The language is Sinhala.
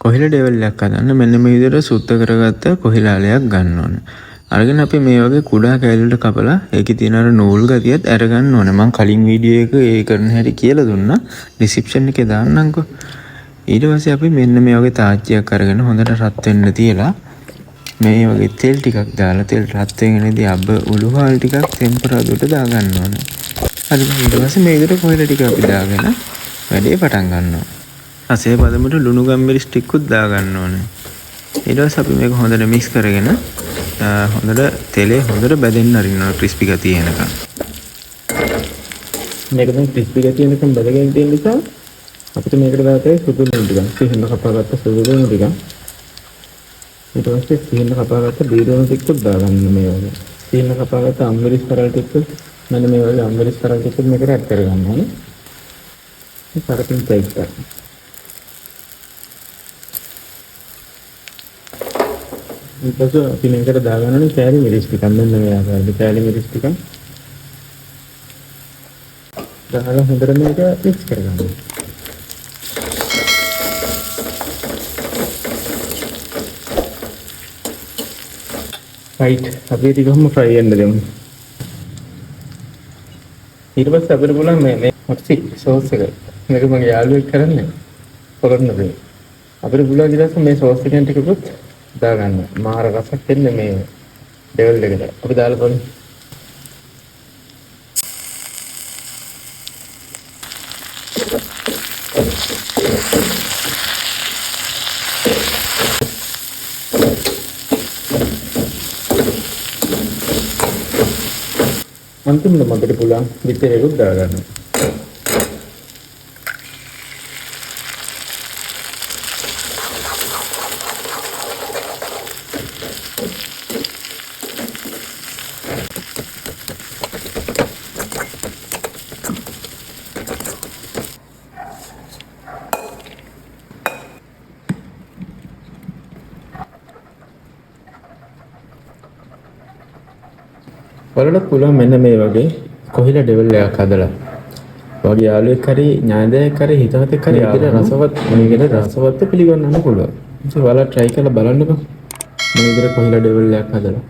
කොහිලා ඩෙවල් එකක් හදන්න මෙන්න මේ විදිහට සුද්ධ කරගත්ත කොහිලාලයක් ගන්න ඕන. අරගෙන අපි මේ වගේ කුඩා කෑලි වලට කපලා ඒකේ තියෙන අර නූල් ගතියත් අරගන්න ඕනේ. මම කලින් වීඩියෝ එක ඒ කරන හැටි කියලා දුන්නා. ඩිස්ක්‍රිප්ෂන් එකේ දාන්නම්කෝ. ඊට පස්සේ අපි මෙන්න මේ වගේ තාච්චියක් අරගෙන හොඳට රත් වෙන්න තියලා මේ වගේ තෙල් ටිකක් දාලා තෙල් රත් වෙනකදී අබ උළුහාල් ටිකක් ටෙම්පරාදුරට දාගන්න ඕනේ. හරි ඊට පස්සේ මේ විදිහට කොහිලා ටික අපි දාගෙන වැඩේ පටන් ගන්නවා. රසයේ පදමට ලුණු ගම්මිරිස් ටිකකුත් දාගන්න ඕනේ. ඊට පස්සේ අපි මේක හොඳට මික්ස් කරගෙන හොඳට තෙලේ හොඳට බැදෙන්න අරිනවා ක්‍රිස්පි ගතිය එනකම්. මේක දැන් ක්‍රිස්පි ගතිය එනකම් බැදගෙන තියෙන නිසා අපිට මේකට දාතේ සුදු ලුණු ටිකක් සිහින්න කපාගත්ත සුදු ලුණු ටිකක් ඊට පස්සේ සිහින්න කපාගත්ත බීරෝන ටිකකුත් දාගන්න මේ වගේ. සිහින්න කපාගත්ත අම්මිරිස් කරල් ටිකකුත් මෙන්න මේ වගේ අම්මිරිස් කරල් ටිකකුත් මේකට ඇඩ් කරගන්න ඕනේ. මේ කරකින් ටයිප් කරන්න. ඊට පස්සේ අපි මේකට දාගන්න ඕනේ කෑලි මිරිස් ටිකක් මෙන්න මේ ආකාරයට කෑලි මිරිස් ටිකක් දාලා හොඳට මේක මික්ස් කරගන්න. රයිට් අපි ටිකම ෆ්‍රයි වෙන්න දෙමු. ඊට පස්සේ අපිට බලන්න මේ මොකක්ද සෝස් එක මේක මගේ යාළුවෙක් කරන්නේ පොරොන්න දෙයි. අපිට පුළුවන් ඊට මේ සෝස් එකෙන් ටිකකුත් දාගන්න. මාර රසක් එන්නේ මේ ඩෙවල් එකට. අපි දාලා බලමු. අන්තිමට මකට පුළුවන් විතරේකුත් දාගන්න. බලන්න පුළුවන් මෙන්න මේ වගේ කොහිලා ඩෙවල් එකක් හදලා. වගේ යාළුවෙක් හරි ඥානදයක් හරි හිතවතෙක් හරි ආදින රසවත් මේකට රසවත් පිළිගන්නන්න පුළුවන්. ඉතින් ඔයාලා try කරලා බලන්නකෝ. මේ විදිහට කොහිලා ඩෙවල් එකක් හදලා.